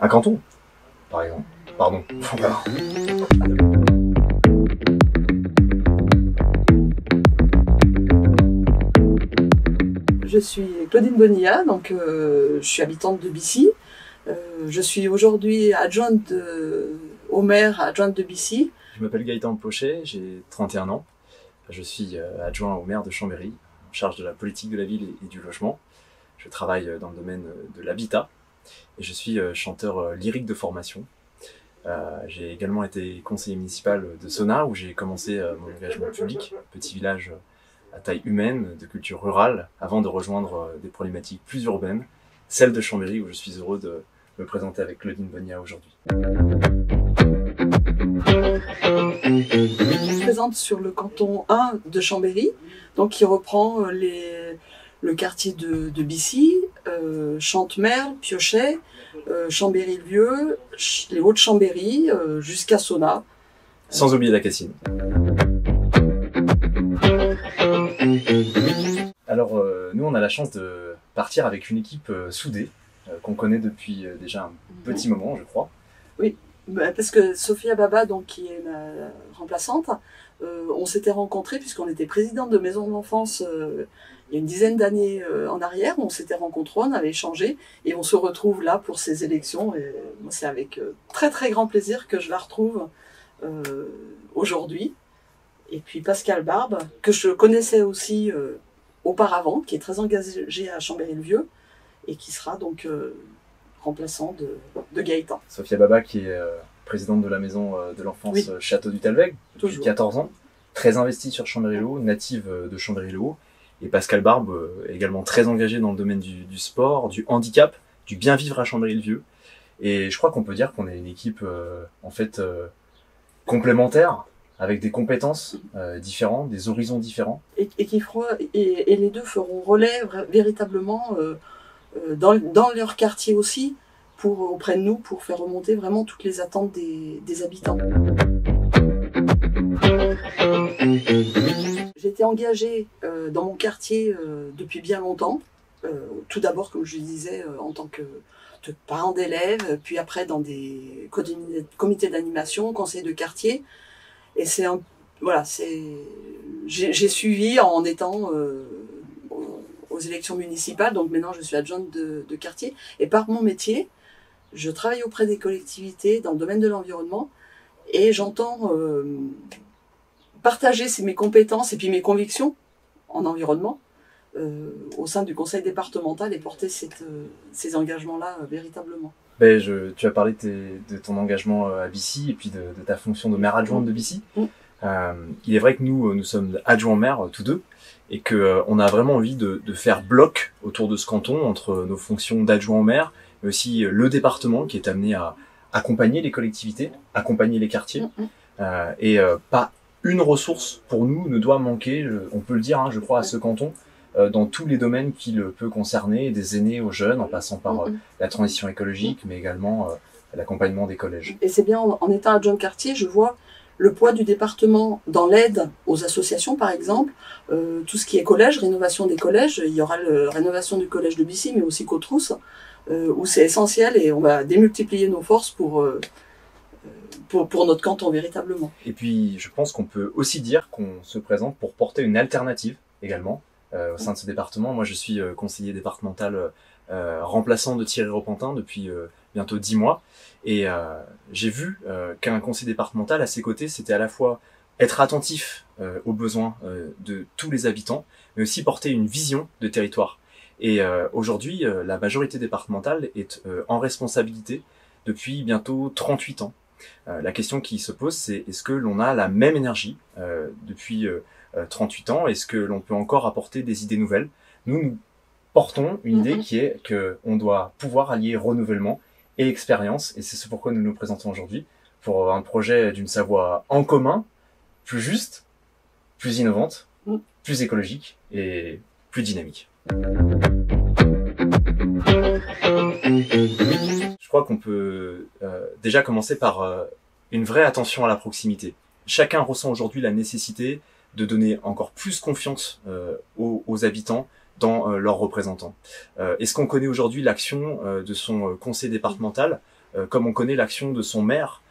Un canton, par exemple. Pardon. Voilà. Je suis Claudine Bonilla, donc je suis habitante de Bissy. Je suis aujourd'hui adjointe au maire, adjointe de Bissy. Je m'appelle Gaëtan Pochet, j'ai 31 ans. Je suis adjoint au maire de Chambéry, en charge de la politique de la ville et du logement. Je travaille dans le domaine de l'habitat et je suis chanteur lyrique de formation. J'ai également été conseiller municipal de Sonna où j'ai commencé mon engagement public, petit village à taille humaine, de culture rurale, avant de rejoindre des problématiques plus urbaines, celle de Chambéry où je suis heureux de me présenter avec Claudine Bonilla aujourd'hui. Je me présente sur le canton 1 de Chambéry, donc qui reprend le quartier de Bissy, Chantemerle, Piochet, Chambéry-le-Vieux, les Hauts-de-Chambéry, jusqu'à Sonna. Sans oublier la Cassine. Alors nous on a la chance de partir avec une équipe soudée, qu'on connaît depuis déjà un petit moment je crois. Oui, parce que Sophia Baba, donc, qui est ma remplaçante, on s'était rencontrés puisqu'on était présidente de maison de l'enfance il y a une dizaine d'années en arrière. On s'était rencontrés, on avait échangé et on se retrouve là pour ces élections. Et moi, c'est avec très très grand plaisir que je la retrouve aujourd'hui. Et puis Pascal Barbe, que je connaissais aussi auparavant, qui est très engagé à Chambéry-le-Vieux et qui sera donc remplaçant de Gaëtan. Sophia Baba qui est présidente de la maison de l'enfance Oui. Château du Talweg depuis Toujours. 14 ans, très investie sur Chambéry-le-Haut, native de Chambéry-le-Haut. Et Pascal Barbe également très engagé dans le domaine du sport, du handicap, du bien vivre à Chambéry-le-Vieux. Et je crois qu'on peut dire qu'on est une équipe en fait complémentaire, avec des compétences différentes, des horizons différents. Et les deux feront relais véritablement dans leur quartier aussi, auprès de nous, pour faire remonter vraiment toutes les attentes des habitants. J'étais engagée dans mon quartier depuis bien longtemps. Tout d'abord, comme je le disais, en tant que parent d'élèves, puis après dans des comités d'animation, conseils de quartier. Et j'ai suivi en étant aux élections municipales, donc maintenant je suis adjointe de quartier. Et par mon métier, je travaille auprès des collectivités dans le domaine de l'environnement et j'entends partager mes compétences et puis mes convictions en environnement au sein du conseil départemental et porter ces engagements-là véritablement. Ben, tu as parlé de ton engagement à Bissy et puis de ta fonction de maire adjointe de Bissy. Il est vrai que nous sommes adjoints maires tous deux et que on a vraiment envie de faire bloc autour de ce canton entre nos fonctions d'adjoint au maire, mais aussi le département qui est amené à accompagner les collectivités, accompagner les quartiers. Pas une ressource pour nous ne doit manquer, on peut le dire, hein, je crois, à ce canton, dans tous les domaines qui le peut concerner, des aînés aux jeunes, en passant par la transition écologique, mais également l'accompagnement des collèges. Et c'est bien, en étant adjoint de quartier, je vois le poids du département dans l'aide aux associations, par exemple, tout ce qui est collège, rénovation des collèges. Il y aura la rénovation du collège de Bissy, mais aussi Côte-Rousse, où c'est essentiel et on va démultiplier nos forces pour notre canton, véritablement. Et puis, je pense qu'on peut aussi dire qu'on se présente pour porter une alternative, également, au sein de ce département. Moi, je suis conseiller départemental remplaçant de Thierry Repentin depuis bientôt 10 mois. Et j'ai vu qu'un conseiller départemental, à ses côtés, c'était à la fois être attentif aux besoins de tous les habitants, mais aussi porter une vision de territoire. Et aujourd'hui, la majorité départementale est en responsabilité depuis bientôt 38 ans. La question qui se pose, c'est est-ce que l'on a la même énergie depuis 38 ans? Est-ce que l'on peut encore apporter des idées nouvelles? Nous portons une idée qui est qu'on doit pouvoir allier renouvellement et expérience, et c'est ce pourquoi nous nous présentons aujourd'hui, pour un projet d'une Savoie en commun, plus juste, plus innovante, plus écologique et plus dynamique. Je crois qu'on peut déjà commencer par une vraie attention à la proximité. Chacun ressent aujourd'hui la nécessité de donner encore plus confiance aux habitants dans leurs représentants. Est-ce qu'on connaît aujourd'hui l'action de son conseil départemental comme on connaît l'action de son maire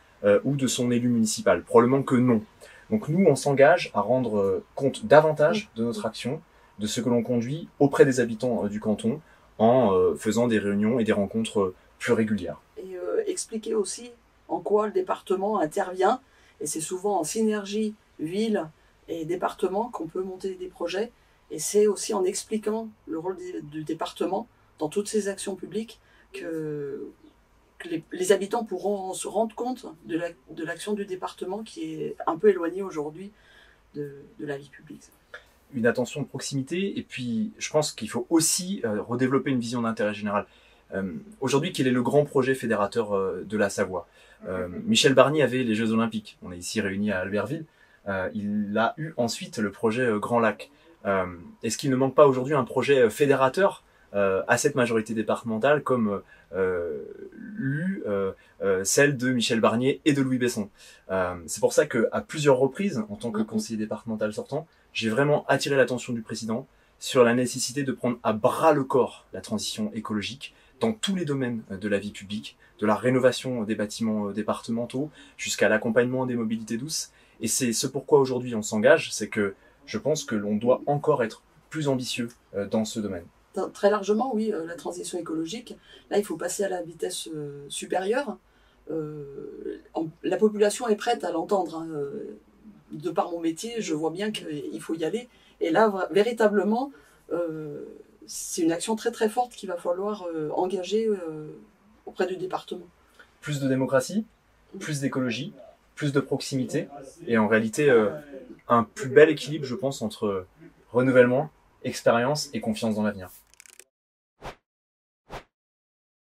ou de son élu municipal. Probablement que non. Donc nous, on s'engage à rendre compte davantage de notre action, de ce que l'on conduit auprès des habitants du canton, en faisant des réunions et des rencontres plus régulières. Et expliquer aussi en quoi le département intervient, et c'est souvent en synergie ville et département qu'on peut monter des projets, et c'est aussi en expliquant le rôle du département dans toutes ces actions publiques que les habitants pourront se rendre compte de l'action du département qui est un peu éloignée aujourd'hui de la vie publique. Une attention de proximité, et puis je pense qu'il faut aussi redévelopper une vision d'intérêt général. Aujourd'hui, quel est le grand projet fédérateur de la Savoie? Michel Barnier avait les Jeux Olympiques. On est ici réunis à Albertville. Il a eu ensuite le projet Grand Lac. Est-ce qu'il ne manque pas aujourd'hui un projet fédérateur à cette majorité départementale comme celle de Michel Barnier et de Louis Besson? C'est pour ça qu'à plusieurs reprises, en tant que conseiller départemental sortant, j'ai vraiment attiré l'attention du président sur la nécessité de prendre à bras le corps la transition écologique dans tous les domaines de la vie publique, de la rénovation des bâtiments départementaux jusqu'à l'accompagnement des mobilités douces. Et c'est ce pourquoi aujourd'hui on s'engage, c'est que je pense que l'on doit encore être plus ambitieux dans ce domaine. Très largement, oui, la transition écologique. Là, il faut passer à la vitesse supérieure. La population est prête à l'entendre. Hein. De par mon métier, je vois bien qu'il faut y aller. Et là, véritablement, c'est une action très très forte qu'il va falloir engager auprès du département. Plus de démocratie, plus d'écologie, plus de proximité, et en réalité, un plus bel équilibre, je pense, entre renouvellement, expérience et confiance dans l'avenir.